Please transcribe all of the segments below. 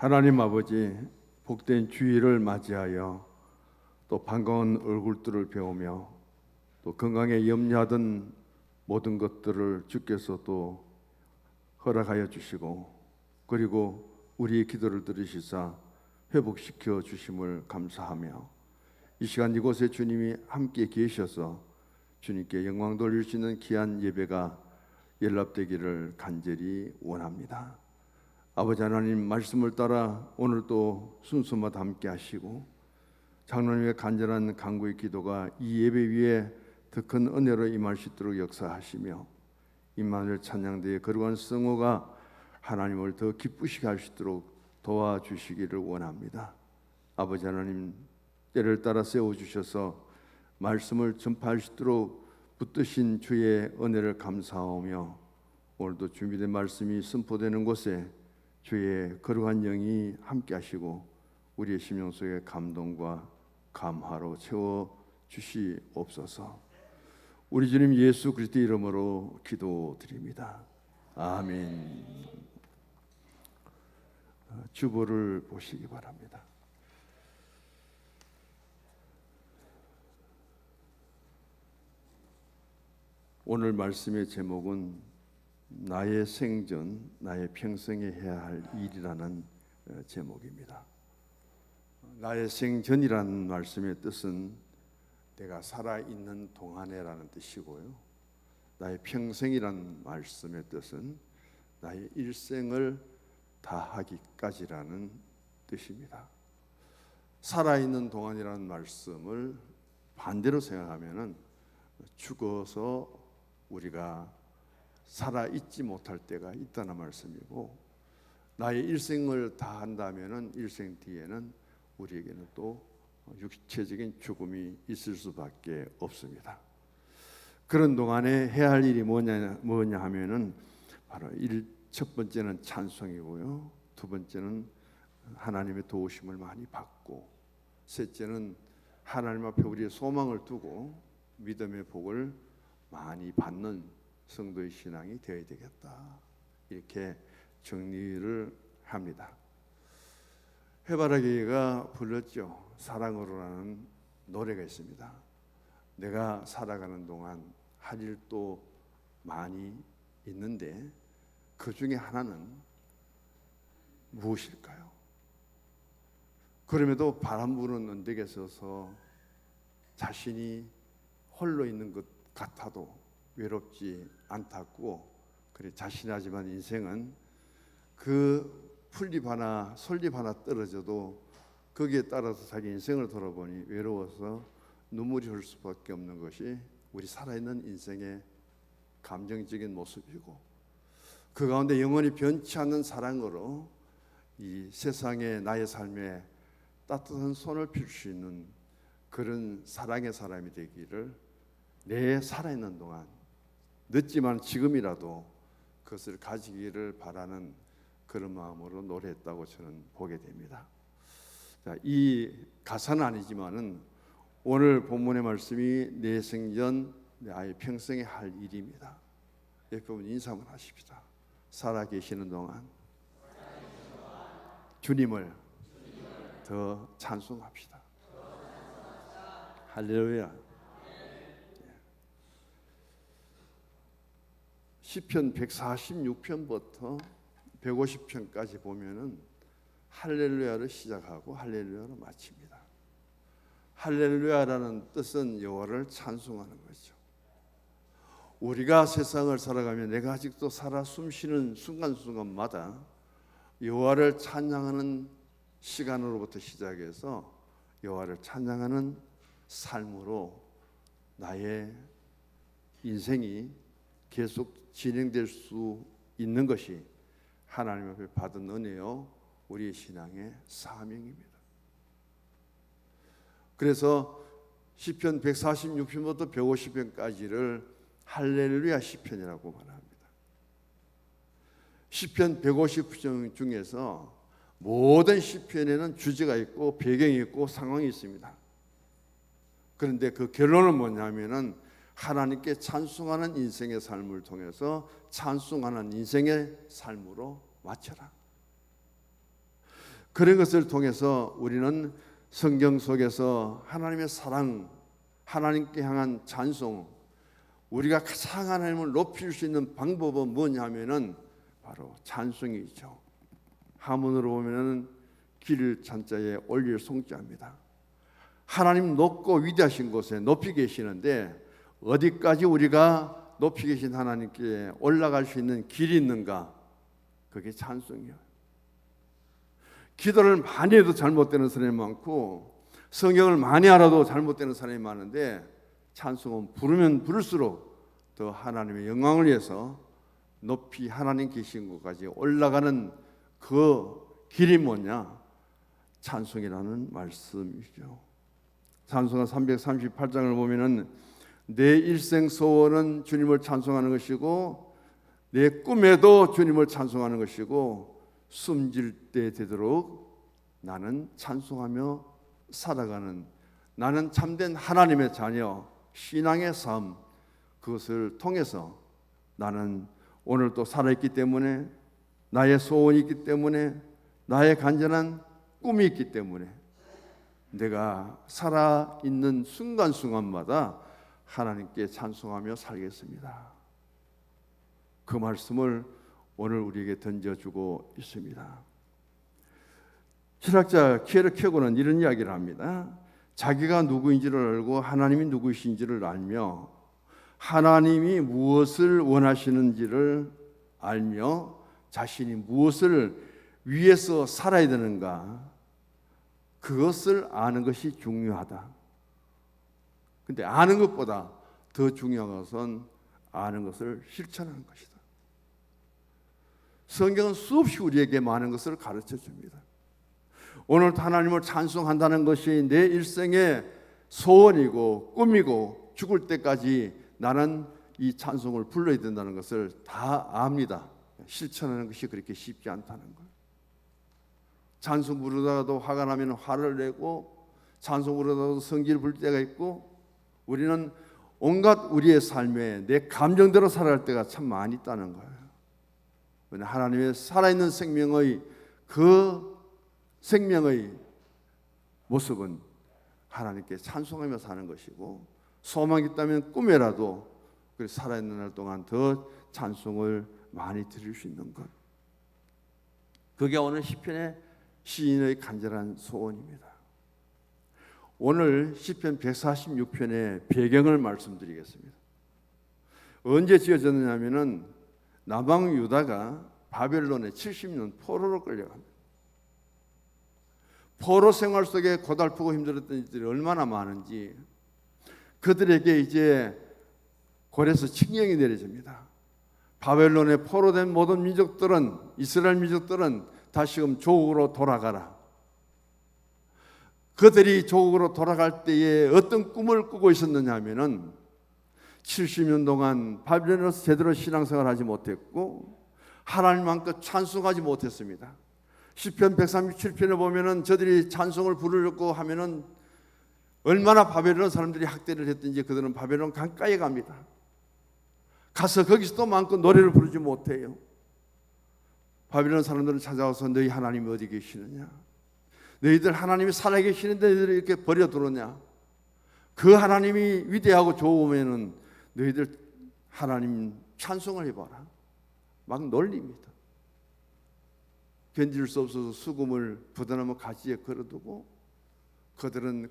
하나님 아버지, 복된 주일을 맞이하여 또 반가운 얼굴들을 배우며 또 건강에 염려하던 모든 것들을 주께서 또 허락하여 주시고, 그리고 우리의 기도를 들으시사 회복시켜 주심을 감사하며, 이 시간 이곳에 주님이 함께 계셔서 주님께 영광 돌릴 수 있는 귀한 예배가 연락되기를 간절히 원합니다. 아버지 하나님, 말씀을 따라 오늘도 순서마다 함께 하시고, 장로님의 간절한 간구의 기도가 이 예배 위에 더 큰 은혜로 임할 수 있도록 역사하시며, 임마누엘 찬양대의 거룩한 성호가 하나님을 더 기쁘시게 할 수 있도록 도와주시기를 원합니다. 아버지 하나님, 때를 따라 세워주셔서 말씀을 전파할 수 있도록 붙드신 주의 은혜를 감사하며, 오늘도 준비된 말씀이 선포되는 곳에 주의 거룩한 영이 함께 하시고 우리의 심령 속에 감동과 감화로 채워 주시옵소서. 우리 주님 예수 그리스도 이름으로 기도드립니다. 아멘. 주보를 보시기 바랍니다. 오늘 말씀의 제목은 나의 생전, 나의 평생에 해야 할 일이라는 제목입니다. 나의 생전이라는 말씀의 뜻은 내가 살아있는 동안에라는 뜻이고요, 나의 평생이라는 말씀의 뜻은 나의 일생을 다하기까지라는 뜻입니다. 살아있는 동안이라는 말씀을 반대로 생각하면 죽어서 우리가 살아있지 못할 때가 있다는 말씀이고, 나의 일생을 다한다면 일생 뒤에는 우리에게는 또 육체적인 죽음이 있을 수밖에 없습니다. 그런 동안에 해야 할 일이 뭐냐 하면은 바로 첫 번째는 찬송이고요, 두 번째는 하나님의 도우심을 많이 받고, 셋째는 하나님 앞에 우리의 소망을 두고 믿음의 복을 많이 받는 성도의 신앙이 되어야 되겠다, 이렇게 정리를 합니다. 해바라기가 불렀죠. 사랑으로라는 노래가 있습니다. 내가 살아가는 동안 할 일도 많이 있는데 그 중에 하나는 무엇일까요? 그럼에도 바람 부는 언덕에 서서 자신이 홀로 있는 것 같아도 외롭지 않다고 그래 자신하지만, 인생은 그 풀잎 하나 솔잎 하나 떨어져도 거기에 따라서 자기 인생을 돌아보니 외로워서 눈물이 흘 수밖에 없는 것이 우리 살아있는 인생의 감정적인 모습이고, 그 가운데 영원히 변치 않는 사랑으로 이 세상에 나의 삶에 따뜻한 손을 필 수 있는 그런 사랑의 사람이 되기를, 내 살아있는 동안 늦지만 지금이라도 그것을 가지기를 바라는 그런 마음으로 노래했다고 저는 보게 됩니다. 자, 이 가사는 아니지만은 오늘 본문의 말씀이 내 생전 나의 평생에 할 일입니다. 옆에 보면 인사 한번 하십시다. 살아계시는 동안 주님을 더 찬송합시다. 할렐루야. 시편 146편부터 150편까지 보면은 할렐루야를 시작하고 할렐루야로 마칩니다. 할렐루야라는 뜻은 여호와를 찬송하는 거죠. 우리가 세상을 살아가면 내가 아직도 살아 숨쉬는 순간순간마다 여호와를 찬양하는 시간으로부터 시작해서 여호와를 찬양하는 삶으로 나의 인생이 계속 진행될 수 있는 것이 하나님 앞에 받은 은혜요, 우리의 신앙의 사명입니다. 그래서 시편 146편부터 150편까지를 할렐루야 시편이라고 말합니다. 시편 150편 중에서 모든 시편에는 주제가 있고 배경이 있고 상황이 있습니다. 그런데 그 결론은 뭐냐면은 하나님께 찬송하는 인생의 삶을 통해서 찬송하는 인생의 삶으로 마쳐라. 그런 것을 통해서 우리는 성경 속에서 하나님의 사랑, 하나님께 향한 찬송, 우리가 가장 하나님을 높일 수 있는 방법은 뭐냐면은 바로 찬송이죠. 하문으로 보면은 길 찬자에 올릴 송자입니다. 하나님 높고 위대하신 곳에 높이 계시는데 어디까지 우리가 높이 계신 하나님께 올라갈 수 있는 길이 있는가? 그게 찬송이에요. 기도를 많이 해도 잘못되는 사람이 많고 성경을 많이 알아도 잘못되는 사람이 많은데 찬송은 부르면 부를수록 더 하나님의 영광을 위해서 높이 하나님 계신 곳까지 올라가는 그 길이 뭐냐? 찬송이라는 말씀이죠. 찬송가 338장을 보면은 내 일생 소원은 주님을 찬송하는 것이고 내 꿈에도 주님을 찬송하는 것이고 숨질 때 되도록 나는 찬송하며 살아가는, 나는 참된 하나님의 자녀, 신앙의 삶, 그것을 통해서 나는 오늘 또 살아있기 때문에, 나의 소원이 있기 때문에, 나의 간절한 꿈이 있기 때문에 내가 살아있는 순간순간마다 하나님께 찬송하며 살겠습니다. 그 말씀을 오늘 우리에게 던져주고 있습니다. 철학자 키에르케고는 이런 이야기를 합니다. 자기가 누구인지를 알고 하나님이 누구이신지를 알며 하나님이 무엇을 원하시는지를 알며 자신이 무엇을 위해서 살아야 되는가, 그것을 아는 것이 중요하다. 근데 아는 것보다 더 중요한 것은 아는 것을 실천하는 것이다. 성경은 수없이 우리에게 많은 것을 가르쳐 줍니다. 오늘 하나님을 찬송한다는 것이 내 일생의 소원이고 꿈이고 죽을 때까지 나는 이 찬송을 불러야 된다는 것을 다 압니다. 실천하는 것이 그렇게 쉽지 않다는 거예요. 찬송 부르다가도 화가 나면 화를 내고 찬송 부르다가도 성질을 부릴 때가 있고 우리는 온갖 우리의 삶에 내 감정대로 살아갈 때가 참 많이 있다는 거예요. 하나님의 살아있는 생명의 그 생명의 모습은 하나님께 찬송하며 사는 것이고 소망이 있다면 꿈에라도 살아있는 날 동안 더 찬송을 많이 드릴 수 있는 것, 그게 오늘 시편의 시인의 간절한 소원입니다. 오늘 시편 146편의 배경을 말씀드리겠습니다. 언제 지어졌느냐면은 남방 유다가 바벨론에 70년 포로로 끌려갑니다. 포로 생활 속에 고달프고 힘들었던 일들이 얼마나 많은지 그들에게 이제 고래에서 칙령이 내려집니다. 바벨론에 포로된 모든 민족들은, 이스라엘 민족들은 다시금 조국으로 돌아가라. 그들이 조국으로 돌아갈 때에 어떤 꿈을 꾸고 있었느냐 하면은 70년 동안 바벨론에서 제대로 신앙생활을 하지 못했고 하나님 마음껏 찬송하지 못했습니다. 시편 137편에 보면은 저들이 찬송을 부르려고 하면은 얼마나 바벨론 사람들이 학대를 했든지 그들은 바벨론 강가에 갑니다. 가서 거기서도 마음껏 노래를 부르지 못해요. 바벨론 사람들은 찾아와서 너희 하나님이 어디 계시느냐, 너희들 하나님이 살아계시는데 너희들 이렇게 버려두느냐, 그 하나님이 위대하고 좋으면은 너희들 하나님 찬송을 해봐라, 막 놀립니다. 견딜 수 없어서 수금을 부드나무 가지에 걸어두고 그들은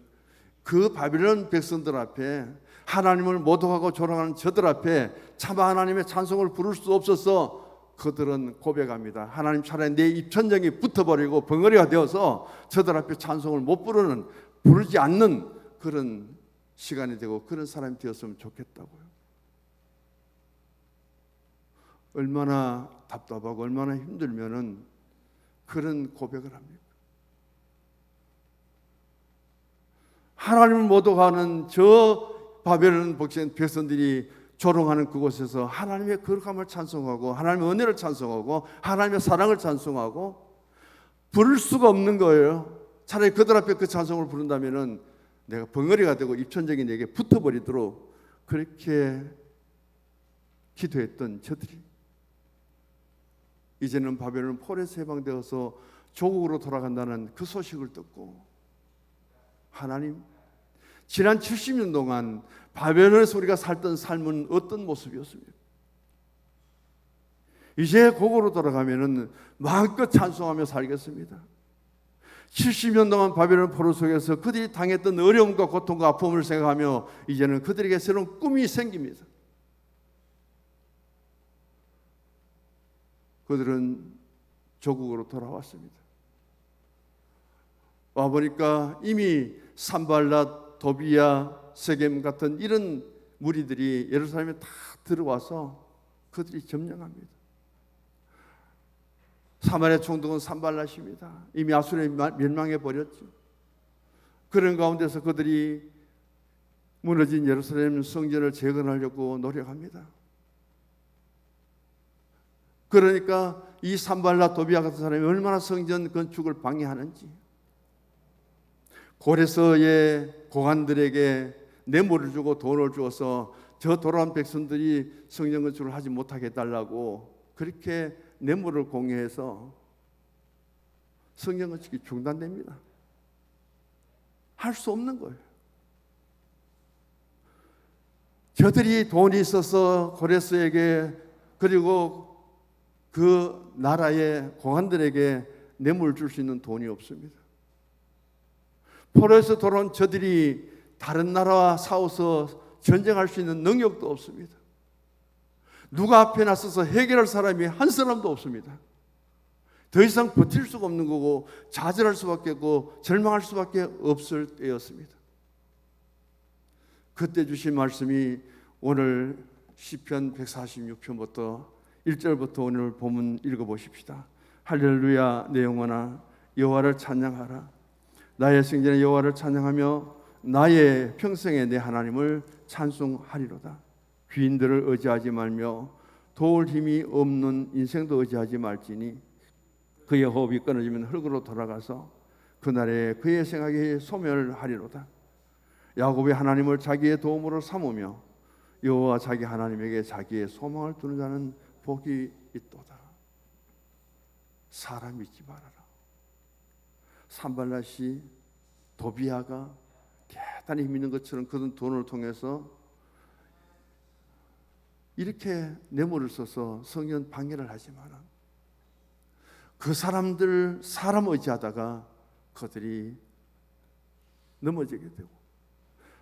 그 바벨론 백성들 앞에, 하나님을 모독하고 조롱하는 저들 앞에 차마 하나님의 찬송을 부를 수 없어서 그들은 고백합니다. 하나님, 차라리 내 입천장이 붙어버리고 벙어리가 되어서 저들 앞에 찬송을 못 부르지 않는 그런 시간이 되고 그런 사람이 되었으면 좋겠다고요. 얼마나 답답하고 얼마나 힘들면은 그런 고백을 합니다. 하나님을 모독하는 저 바벨론 백성들이 조롱하는 그곳에서 하나님의 거룩함을 찬송하고 하나님의 은혜를 찬송하고 하나님의 사랑을 찬송하고 부를 수가 없는 거예요. 차라리 그들 앞에 그 찬송을 부른다면은 내가 벙어리가 되고 입천장이 내게 붙어버리도록 그렇게 기도했던 저들이 이제는 바벨론 포로에서 해방되어서 조국으로 돌아간다는 그 소식을 듣고 하나님, 지난 70년 동안 바벨론에서 우리가 살던 삶은 어떤 모습이었습니까? 이제 고국으로 돌아가면은 마음껏 찬송하며 살겠습니다. 70년 동안 바벨론 포로 속에서 그들이 당했던 어려움과 고통과 아픔을 생각하며 이제는 그들에게 새로운 꿈이 생깁니다. 그들은 조국으로 돌아왔습니다. 와보니까 이미 산발랏, 도비야, 세겜 같은 이런 무리들이 예루살렘에 다 들어와서 그들이 점령합니다. 사마리아 총독은 산발랏입니다. 이미 아수르에 멸망해 버렸죠. 그런 가운데서 그들이 무너진 예루살렘 성전을 재건하려고 노력합니다. 그러니까 이 산발랏, 도비야 같은 사람이 얼마나 성전 건축을 방해하는지, 고레서의 고관들에게 뇌물을 주고 돈을 주어서 저 돌아온 백성들이 성전 건축을 하지 못하게 해달라고 그렇게 뇌물을 공유해서 성전 건축이 중단됩니다. 할 수 없는 거예요. 저들이 돈이 있어서 고레스에게 그리고 그 나라의 고관들에게 뇌물을 줄 수 있는 돈이 없습니다. 포로에서 돌아온 저들이 다른 나라와 싸워서 전쟁할 수 있는 능력도 없습니다. 누가 앞에 나서서 해결할 사람이 한 사람도 없습니다. 더 이상 버틸 수가 없는 거고 좌절할 수밖에 없고 절망할 수밖에 없을 때였습니다. 그때 주신 말씀이 오늘 시편 146편부터 1절부터 오늘 본문 읽어보십시다. 할렐루야 내 영혼아 여호와를 찬양하라. 나의 생전에 여호와를 찬양하며 나의 평생에 내 하나님을 찬송하리로다. 귀인들을 의지하지 말며 도울 힘이 없는 인생도 의지하지 말지니 그의 호흡이 끊어지면 흙으로 돌아가서 그날에 그의 생각이 소멸하리로다. 야곱의 하나님을 자기의 도움으로 삼으며 여호와 자기 하나님에게 자기의 소망을 두는 자는 복이 있도다. 사람 믿지 말아라. 산발랏이 도비야가 대단히 힘 있는 것처럼 그런 돈을 통해서 이렇게 뇌물을 써서 성전 방해를 하지만 그 사람들 사람 의지하다가 그들이 넘어지게 되고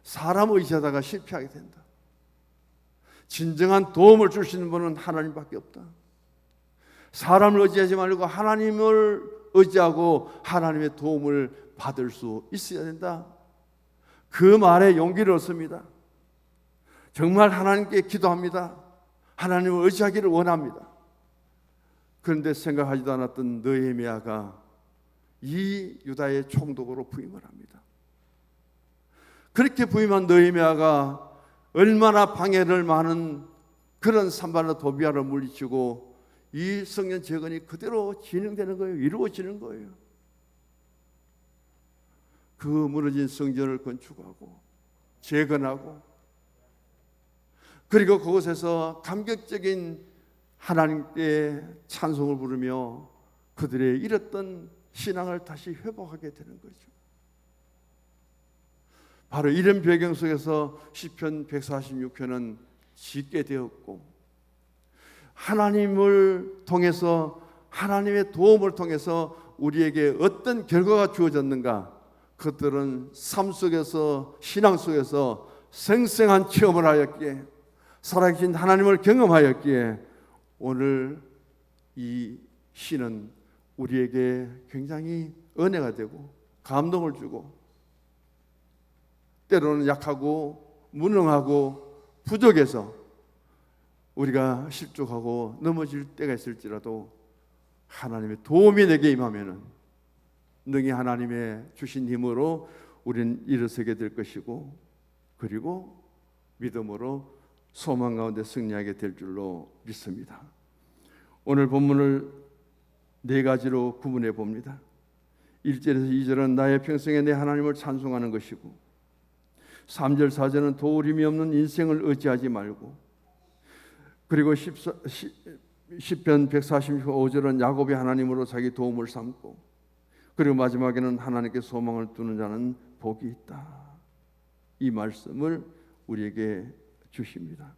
사람 의지하다가 실패하게 된다. 진정한 도움을 줄 수 있는 분은 하나님밖에 없다. 사람을 의지하지 말고 하나님을 의지하고 하나님의 도움을 받을 수 있어야 된다. 그 말에 용기를 얻습니다. 정말 하나님께 기도합니다. 하나님을 의지하기를 원합니다. 그런데 생각하지도 않았던 느헤미야가 이 유다의 총독으로 부임을 합니다. 그렇게 부임한 느헤미야가 얼마나 방해를 많은 그런 산발랏 도비야를 물리치고 이 성전 재건이 그대로 진행되는 거예요. 이루어지는 거예요. 그 무너진 성전을 건축하고 재건하고 그리고 그곳에서 감격적인 하나님께 찬송을 부르며 그들의 잃었던 신앙을 다시 회복하게 되는 거죠. 바로 이런 배경 속에서 시편 146편은 짓게 되었고 하나님을 통해서 하나님의 도움을 통해서 우리에게 어떤 결과가 주어졌는가, 그들은 삶 속에서 신앙 속에서 생생한 체험을 하였기에 살아계신 하나님을 경험하였기에 오늘 이 시는 우리에게 굉장히 은혜가 되고 감동을 주고 때로는 약하고 무능하고 부족해서 우리가 실족하고 넘어질 때가 있을지라도 하나님의 도움이 내게 임하면은 능히 하나님의 주신 힘으로 우리는 일어서게 될 것이고 그리고 믿음으로 소망 가운데 승리하게 될 줄로 믿습니다. 오늘 본문을 네 가지로 구분해 봅니다. 1절에서 2절은 나의 평생에 내 하나님을 찬송하는 것이고 3절 4절은 도울 힘이 없는 인생을 의지하지 말고 그리고 시편 145절은 야곱의 하나님으로 자기 도움을 삼고 그리고 마지막에는 하나님께 소망을 두는 자는 복이 있다. 이 말씀을 우리에게 주십니다.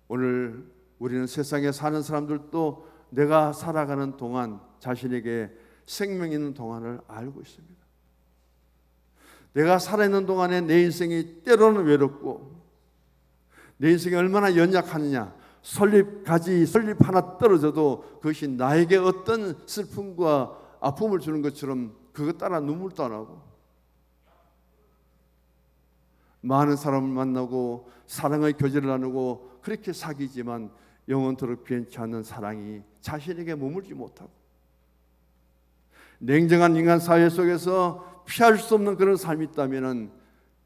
오늘 우리는 세상에 사는 사람들도 내가 살아가는 동안 자신에게 생명 있는 동안을 알고 있습니다. 내가 살아있는 동안에 내 인생이 때로는 외롭고 내 인생이 얼마나 연약하느냐, 설립 하나 떨어져도 그것이 나에게 어떤 슬픔과 아픔을 주는 것처럼 그것 따라 눈물도 안 나고, 많은 사람을 만나고 사랑의 교제를 나누고 그렇게 사귀지만 영원토록 변치 않는 사랑이 자신에게 머물지 못하고, 냉정한 인간 사회 속에서 피할 수 없는 그런 삶이 있다면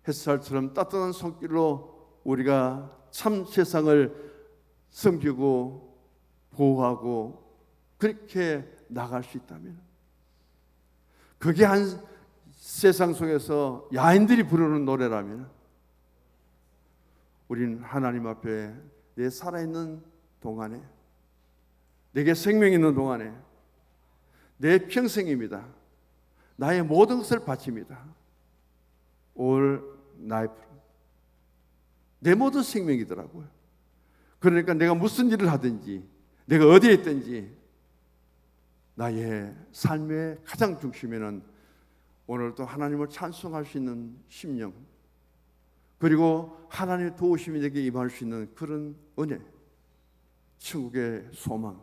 햇살처럼 따뜻한 손길로 우리가 참 세상을 섬기고 보호하고 그렇게 나갈 수 있다면, 그게 한 세상 속에서 야인들이 부르는 노래라면 우리는 하나님 앞에 내 살아있는 동안에, 내게 생명 있는 동안에 내 평생입니다. 나의 모든 것을 바칩니다. All life. 내 모든 생명이더라고요. 그러니까 내가 무슨 일을 하든지, 내가 어디에 있든지 나의 삶의 가장 중심에는 오늘도 하나님을 찬송할 수 있는 심령, 그리고 하나님의 도우심이 내게 임할 수 있는 그런 은혜, 천국의 소망,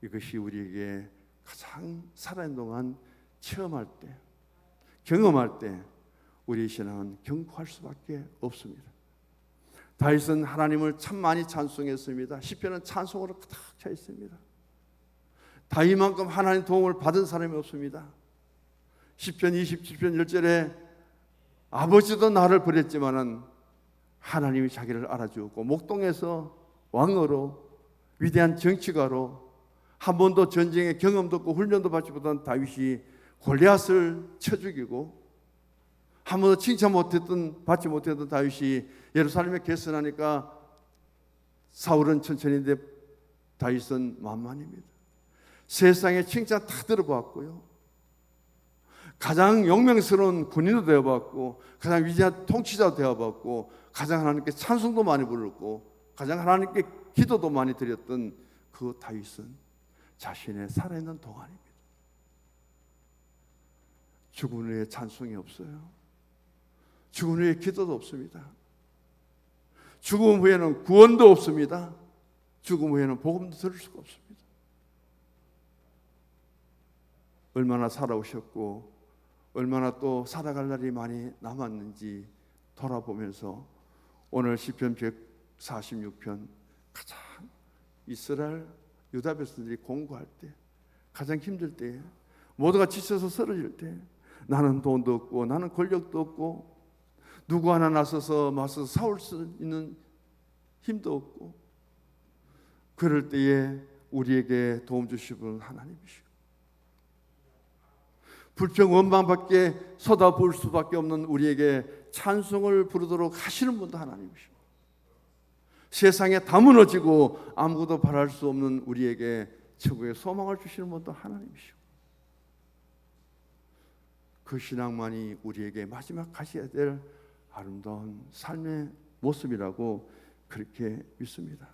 이것이 우리에게 가장 살아있는 동안 체험할 때, 경험할 때 우리의 신앙은 견고할 수밖에 없습니다. 다윗은 하나님을 참 많이 찬송했습니다. 시편은 찬송으로 가득 차 있습니다. 다윗만큼 하나님 도움을 받은 사람이 없습니다. 시편 27편 1절에 아버지도 나를 버렸지만은 하나님이 자기를 알아주었고, 목동에서 왕으로 위대한 정치가로 한 번도 전쟁의 경험도 없고 훈련도 받지 못한 다윗이 골리앗을 쳐 죽이고, 한 번도 칭찬 받지 못했던 다윗이 예루살렘에 개선하니까 사울은 천천히인데 다윗은 만만입니다. 세상에 칭찬 다 들어봤고요, 가장 용맹스러운 군인도 되어봤고, 가장 위대한 통치자도 되어봤고, 가장 하나님께 찬송도 많이 불렀고, 가장 하나님께 기도도 많이 드렸던 그 다윗은 자신의 살아있는 동안입니다. 죽은 후에 찬송이 없어요. 죽은 후에 기도도 없습니다. 죽음 후에는 구원도 없습니다. 죽음 후에는 복음도 들을 수가 없습니다. 얼마나 살아오셨고 얼마나 또 살아갈 날이 많이 남았는지 돌아보면서 오늘 시편 146편, 가장 이스라엘 유다 백성들이 공고할 때, 가장 힘들 때, 모두가 지쳐서 쓰러질 때, 나는 돈도 없고 나는 권력도 없고 누구 하나 나서서 맞서서 싸울 수 있는 힘도 없고, 그럴 때에 우리에게 도움 주실 분은 하나님이시고, 불평 원망밖에 쏟아부을 수밖에 없는 우리에게 찬송을 부르도록 하시는 분도 하나님이시고, 세상에 다 무너지고 아무것도 바랄 수 없는 우리에게 천국의 소망을 주시는 분도 하나님이시고, 그 신앙만이 우리에게 마지막 가셔야 될 아름다운 삶의 모습이라고 그렇게 믿습니다.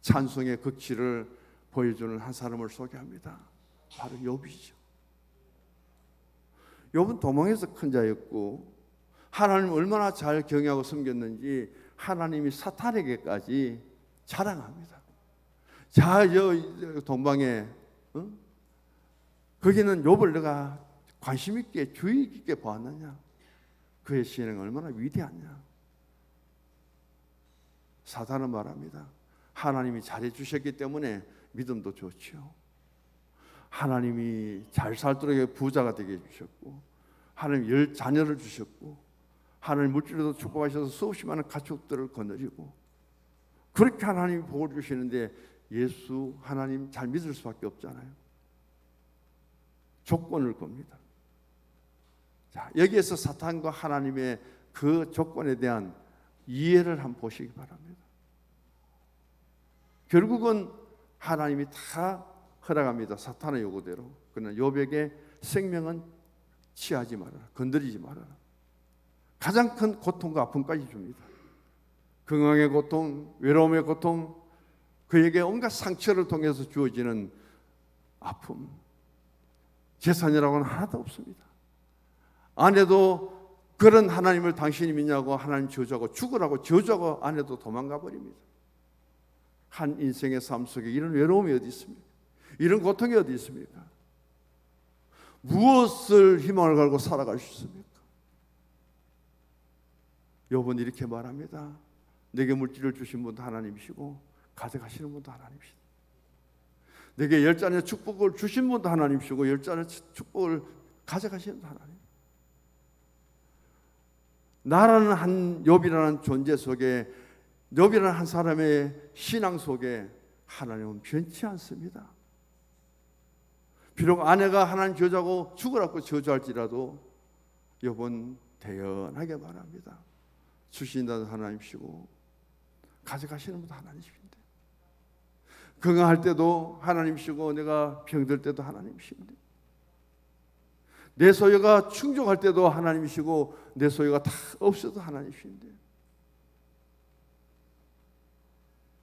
찬송의 극치를 보여주는 한 사람을 소개합니다. 바로 욥이죠. 욥은 도망에서 큰 자였고 하나님을 얼마나 잘 경외하고 섬겼는지 하나님이 사탄에게까지 자랑합니다. 자, 저 동방에 거기는 욥을 내가 관심 있게 주의 깊게 보았느냐, 그의 신앙이 얼마나 위대하냐. 사탄은 말합니다. 하나님이 잘해 주셨기 때문에 믿음도 좋죠. 하나님이 잘 살도록 부자가 되게 해주셨고, 하나님 10 자녀를 주셨고, 하나님 물질로도 축복하셔서 수없이 많은 가축들을 거느리고, 그렇게 하나님이 복을 주시는데 예수 하나님 잘 믿을 수밖에 없잖아요. 조건을 겁니다. 자, 여기에서 사탄과 하나님의 그 조건에 대한 이해를 한번 보시기 바랍니다. 결국은 하나님이 다 허락합니다. 사탄의 요구대로. 그러나 욥에게 생명은 취하지 말아라. 건드리지 말아라. 가장 큰 고통과 아픔까지 줍니다. 건강의 고통, 외로움의 고통, 그에게 온갖 상처를 통해서 주어지는 아픔. 재산이라고는 하나도 없습니다. 아내도 그런 하나님을 당신이 믿냐고 하나님 저주하고 죽으라고 저주하고 아내도 도망가 버립니다. 한 인생의 삶 속에 이런 외로움이 어디 있습니까? 이런 고통이 어디 있습니까? 무엇을 희망을 걸고 살아갈 수 있습니까? 욥은 이렇게 말합니다. 내게 물질을 주신 분도 하나님이시고 가져가시는 분도 하나님이시다. 내게 열잔의 축복을 주신 분도 하나님이시고 열잔의 축복을 가져가시는 분도 하나님. 나라는 한 욥이라는 존재 속에, 욥이라는 한 사람의 신앙 속에 하나님은 변치 않습니다. 비록 아내가 하나님 저주하고 죽으라고 저주할지라도 욥은 대연하게 말합니다. 주신다는 하나님이시고 가져가시는 분도 하나님이신데, 건강할 때도 하나님이시고 내가 병들 때도 하나님이신데, 내 소유가 충족할 때도 하나님이시고 내 소유가 다 없어도 하나님이신데,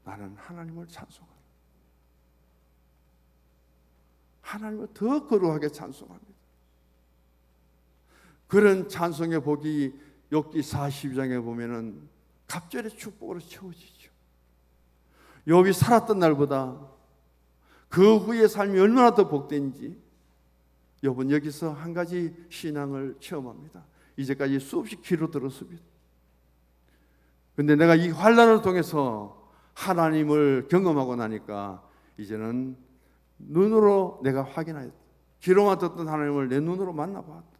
나는 하나님을 찬송합니다. 하나님을 더 거룩하게 찬송합니다. 그런 찬송의 복이 욥기 42장에 보면은 갑절의 축복으로 채워지죠. 욥이 살았던 날보다 그 후의 삶이 얼마나 더 복된지 욥은 여기서 한 가지 신앙을 체험합니다. 이제까지 수없이 귀로 들었습니다. 그런데 내가 이 환난을 통해서 하나님을 경험하고 나니까 이제는 눈으로 내가 확인하였다. 귀로만 듣던 하나님을 내 눈으로 만나봤다.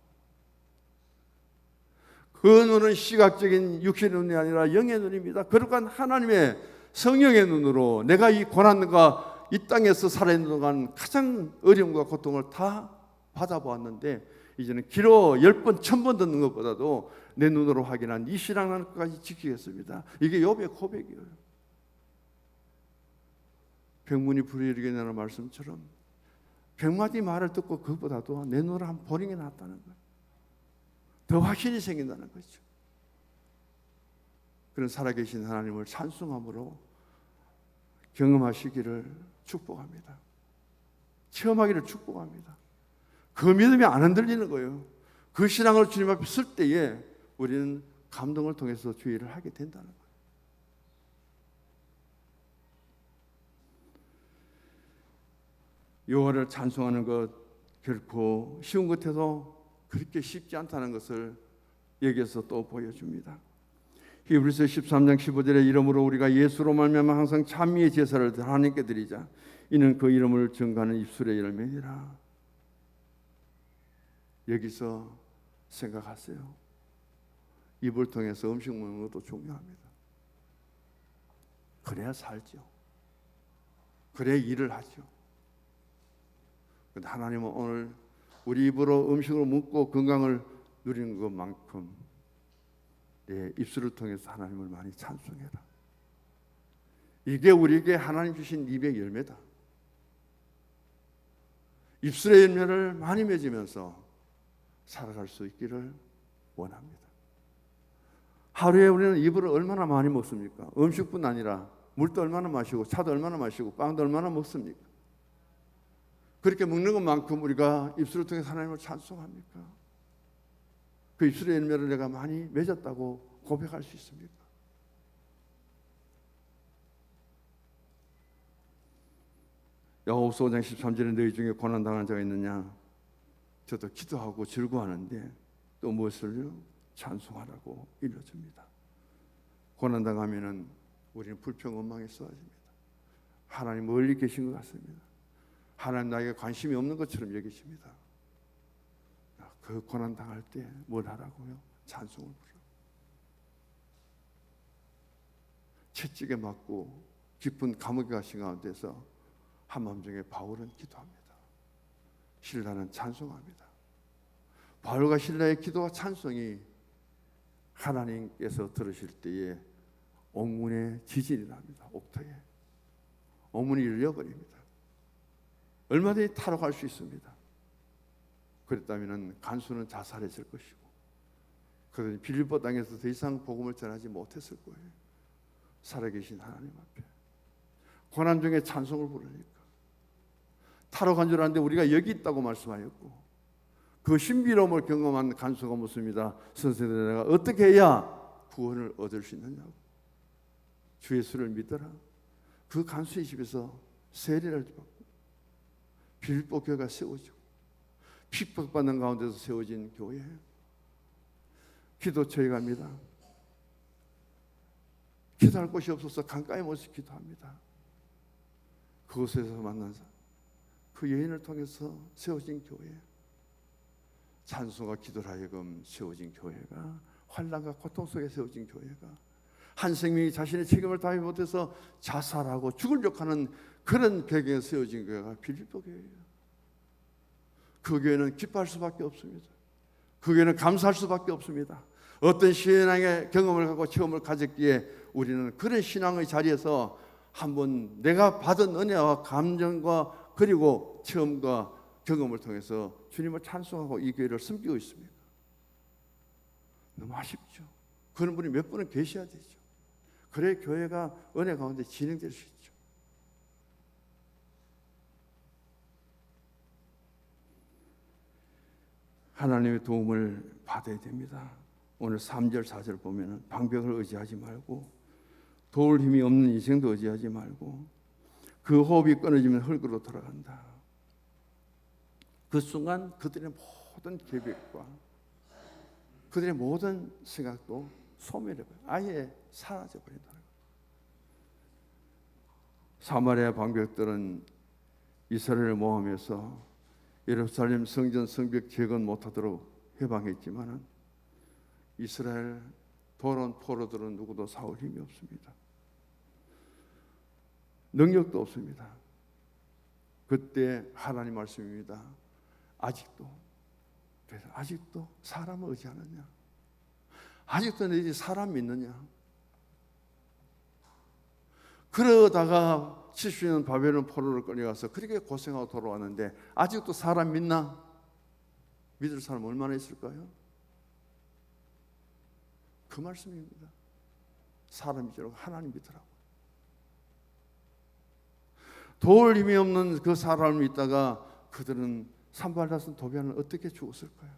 그 눈은 시각적인 육신의 눈이 아니라 영의 눈입니다. 그러니까 하나님의 성령의 눈으로 내가 이 고난과 이 땅에서 살아있는 동안 가장 어려움과 고통을 다 받아보았는데, 이제는 귀로 10번, 1000번 듣는 것보다도 내 눈으로 확인한 이 신앙을 끝까지 지키겠습니다. 이게 욥의 고백이에요. 백문이 불여일견이라는 말씀처럼 100마디 말을 듣고 그것보다도 내 눈으로 한 보는 게 낫다는 거예요. 더 확신이 생긴다는 거죠. 그런 살아계신 하나님을 찬송함으로 경험하시기를 축복합니다. 체험하기를 축복합니다. 그 믿음이 안 흔들리는 거예요. 그 신앙을 주님 앞에 쓸 때에 우리는 감동을 통해서 주의를 하게 된다는 거예요. 여호와를 찬송하는 것 결코 쉬운 것에도 그렇게 쉽지 않다는 것을 여기에서 또 보여줍니다. 히브리서 13장 15절에 이러므로 우리가 예수로 말미암아 항상 찬미의 제사를 하나님께 드리자. 이는 그 이름을 증거하는 입술의 열매니라. 여기서 생각하세요. 입을 통해서 음식 먹는 것도 중요합니다. 그래야 살죠. 그래야 일을 하죠. 그런데 하나님은 오늘 우리 입으로 음식을 먹고 건강을 누리는 것만큼 내 입술을 통해서 하나님을 많이 찬송해라. 이게 우리에게 하나님 주신 입의 열매다. 입술의 열매를 많이 맺으면서 살아갈 수 있기를 원합니다. 하루에 우리는 입을 얼마나 많이 먹습니까? 음식뿐 아니라 물도 얼마나 마시고 차도 얼마나 마시고 빵도 얼마나 먹습니까? 그렇게 먹는 것만큼 우리가 입술을 통해 하나님을 찬송합니까? 그 입술의 열매를 내가 많이 맺었다고 고백할 수 있습니까? 야고보서 5장 13절에 너희 중에 고난당한 자가 있느냐? 저도 기도하고 즐거워하는데 또 무엇을요? 찬송하라고 일러줍니다. 고난당하면은 우리는 불평원망에 쏟아집니다. 하나님 멀리 계신 것 같습니다. 하나님 나에게 관심이 없는 것처럼 여기십니다. 그 고난당할 때 뭘 하라고요? 찬송을 부르고 채찍에 맞고 깊은 감옥에 가신 가운데서 한밤중에 바울은 기도합니다. 신라는 찬송합니다. 바울과 신라의 기도와 찬송이 하나님께서 들으실 때에 옥문에 지진이 납니다. 옥터에 옥문이 열려버립니다. 얼마든지 타락할 수 있습니다. 그랬다면 간수는 자살했을 것이고, 그러니 빌립보 땅에서 더 이상 복음을 전하지 못했을 거예요. 살아계신 하나님 앞에 고난 중에 찬송을 부르니까 타락한 줄 알았는데 우리가 여기 있다고 말씀하였고, 그 신비로움을 경험한 간수가 묻습니다. 선생님, 내가 어떻게 해야 구원을 얻을 수 있느냐고. 주 예수를 믿어라. 그 간수의 집에서 세례를 받고 빌립보 교회가 세워지고 핍박받는 가운데서 세워진 교회예요. 기도처에 갑니다. 기도할 곳이 없어서 강가에 모여서 기도합니다. 그곳에서 만난 그 여인을 통해서 세워진 교회, 찬송과 기도를 하여금 세워진 교회가, 환난과 고통 속에 세워진 교회가, 한 생명이 자신의 책임을 다하지 못해서 자살하고 죽으려고 하는 그런 배경에 세워진 교회가 빌립보 교회예요. 그 교회는 기뻐할 수밖에 없습니다. 그 교회는 감사할 수밖에 없습니다. 어떤 신앙의 경험을 갖고 체험을 가졌기에 우리는 그런 신앙의 자리에서 한번 내가 받은 은혜와 감정과 그리고 체험과 경험을 통해서 주님을 찬송하고 이 교회를 섬기고 있습니다. 너무 아쉽죠. 그런 분이 몇 분은 계셔야 되죠. 그래야 교회가 은혜 가운데 진행될 수 있죠. 하나님의 도움을 받아야 됩니다. 오늘 3절 4절 보면 방벽을 의지하지 말고 도울 힘이 없는 인생도 의지하지 말고 그 호흡이 끊어지면 흙으로 돌아간다. 그 순간 그들의 모든 계획과 그들의 모든 생각도 소멸해버려요. 아예 사라져버린다. 사마리아 방백들은 이스라엘을 모함해서 예루살렘 성전 성벽 재건 못하도록 해방했지만 이스라엘 돌아온 포로들은 누구도 싸울 힘이 없습니다. 능력도 없습니다. 그때 하나님 말씀입니다. 아직도 사람을 의지하느냐? 아직도 너희 사람 믿느냐? 그러다가 70년 바벨론 포로를 끌려가서 그렇게 고생하고 돌아왔는데 아직도 사람 믿나? 믿을 사람 얼마나 있을까요? 그 말씀입니다. 사람 믿으라고 하나님 믿으라고. 도울 힘이 없는 그 사람을 믿다가 그들은 산발라선 도비아는 어떻게 죽었을까요?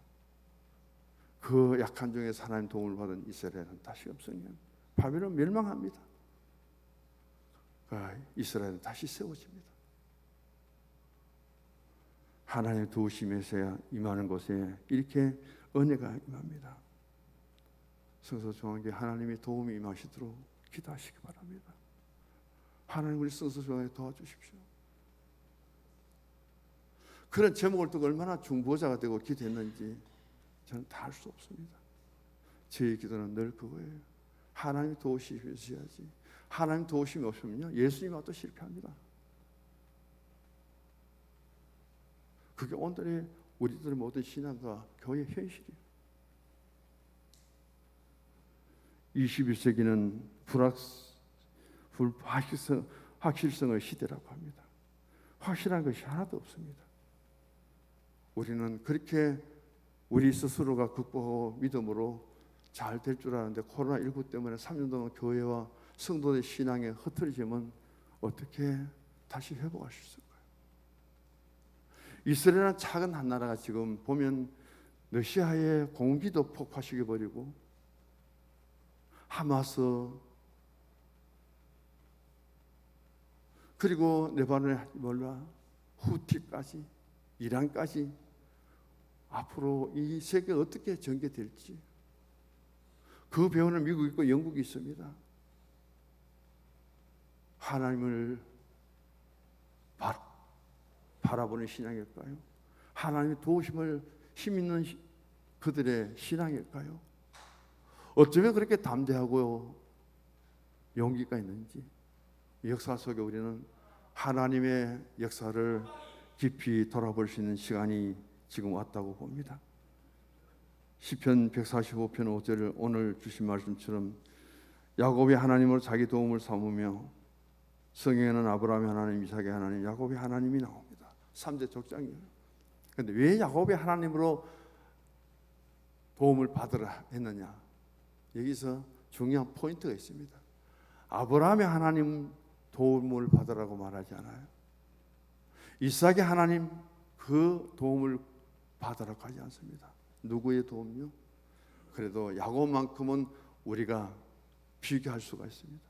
그 약한 중에 하나님 도움을 받은 이스라엘은 다시 없으면 바벨론 멸망합니다. 이스라엘은 다시 세워집니다. 하나님의 도우심에서야 임하는 곳에 이렇게 은혜가 임합니다. 성서 중앙교회 하나님의 도움이 임하시도록 기도하시기 바랍니다. 하나님 우리 성서 중앙에 도와주십시오. 그런 제목을 두고 얼마나 중보자가 되고 기도했는지 저는 다 알 수 없습니다. 제 기도는 늘 그거예요. 하나님이 도우시셔야지. 하나님 도우심이 없으면요 예수님 와도 실패합니다. 그게 오늘의 우리들의 모든 신앙과 교회의 현실이에요. 21세기는 확실성의 시대라고 합니다. 확실한 것이 하나도 없습니다. 우리는 그렇게 우리 스스로가 극복하고 믿음으로 잘 될 줄 아는데 코로나19 때문에 3년 동안 교회와 성도의 신앙에 흐트러지면 어떻게 다시 회복할 수 있을까요? 이스라엘은 작은 한 나라가 지금 보면 러시아의 공기도 폭파시켜버리고 하마스 그리고 레바논의 히즈볼라 후티까지 이란까지 앞으로 이 세계가 어떻게 전개될지 그 배후는 미국이 있고 영국이 있습니다. 하나님을 바라보는 신앙일까요? 하나님의 도우심을 힘있는 그들의 신앙일까요? 어쩌면 그렇게 담대하고 용기가 있는지 역사 속에 우리는 하나님의 역사를 깊이 돌아볼 수 있는 시간이 지금 왔다고 봅니다. 시편 145편 5절을 오늘 주신 말씀처럼 야곱이 하나님으로 자기 도움을 삼으며 성경에는 아브라함의 하나님, 이삭의 하나님, 야곱의 하나님이 나옵니다. 3대 족장이에요. 그런데 왜 야곱이 하나님으로 도움을 받으라 했느냐? 여기서 중요한 포인트가 있습니다. 아브라함이 하나님 도움을 받으라고 말하지 않아요. 이삭이 하나님 그 도움을 받으라고 하지 않습니다. 누구의 도움요? 그래도 야곱만큼은 우리가 비교할 수가 있습니다.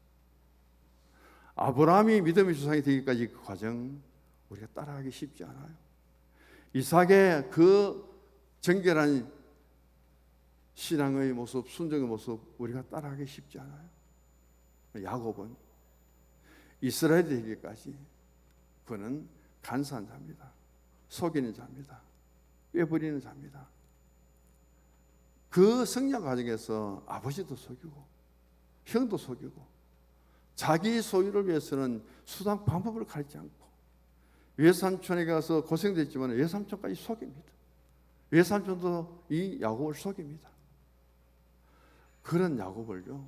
아브라함이 믿음의 조상이 되기까지 그 과정 우리가 따라가기 쉽지 않아요. 이삭의 그 정결한 신앙의 모습, 순종의 모습 우리가 따라가기 쉽지 않아요. 야곱은 이스라엘이 되기까지 그는 간사한 자입니다. 속이는 자입니다. 꾀부리는 자입니다. 그 성장 과정에서 아버지도 속이고 형도 속이고 자기 소유를 위해서는 수단 방법을 가리지 않고 외삼촌에게 가서 고생됐지만 외삼촌까지 속입니다. 외삼촌도 이 야곱을 속입니다. 그런 야곱을요,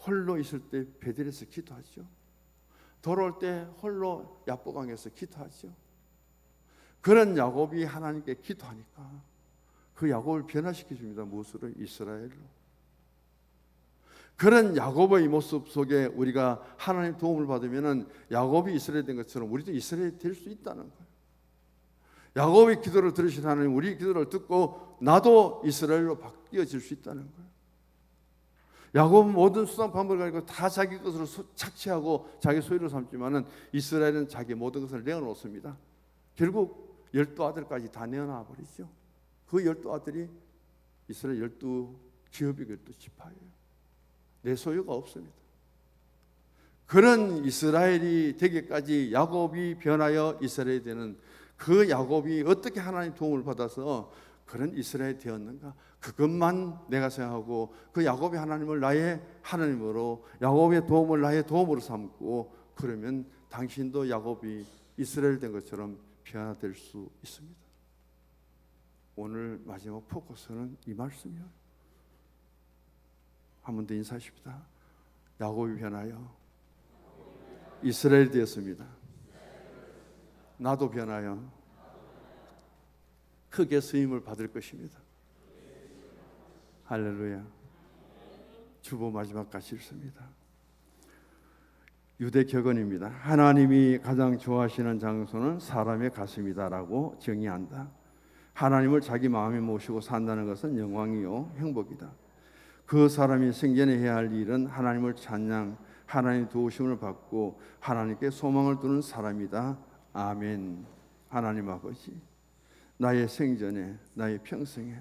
홀로 있을 때 베델에서 기도하죠. 돌아올 때 홀로 야보강에서 기도하죠. 그런 야곱이 하나님께 기도하니까 그 야곱을 변화시켜 줍니다. 무엇으로? 이스라엘로. 그런 야곱의 모습 속에 우리가 하나님 도움을 받으면 야곱이 이스라엘 된 것처럼 우리도 이스라엘이 될 수 있다는 거예요. 야곱의 기도를 들으신 하나님, 우리 기도를 듣고 나도 이스라엘로 바뀌어질 수 있다는 거예요. 야곱은 모든 수단 방법을 가지고 다 자기 것으로 착취하고 자기 소유로 삼지만은 이스라엘은 자기 모든 것을 내어놓습니다. 결국 12아들까지 다 내어놔 버리죠. 그 12아들이 이스라엘 12기업이 12지파예요. 내 소유가 없습니다. 그런 이스라엘이 되기까지 야곱이 변하여 이스라엘이 되는 그 야곱이 어떻게 하나님 도움을 받아서 그런 이스라엘이 되었는가? 그것만 내가 생각하고 그 야곱이 하나님을 나의 하나님으로, 야곱의 도움을 나의 도움으로 삼고 그러면 당신도 야곱이 이스라엘 된 것처럼 변화될 수 있습니다. 오늘 마지막 포커스는 이 말씀이에요. 한 번 더 인사하십시다. 야곱이 변하여 이스라엘이 되었습니다. 나도 변하여 크게 쓰임을 받을 것입니다. 할렐루야. 주보 마지막 같이 읽습니다. 유대 격언입니다. 하나님이 가장 좋아하시는 장소는 사람의 가슴이다라고 정의한다. 하나님을 자기 마음에 모시고 산다는 것은 영광이요 행복이다. 그 사람이 생전에 해야 할 일은 하나님을 찬양, 하나님 도우심을 받고 하나님께 소망을 두는 사람이다. 아멘. 하나님 아버지, 나의 생전에, 나의 평생에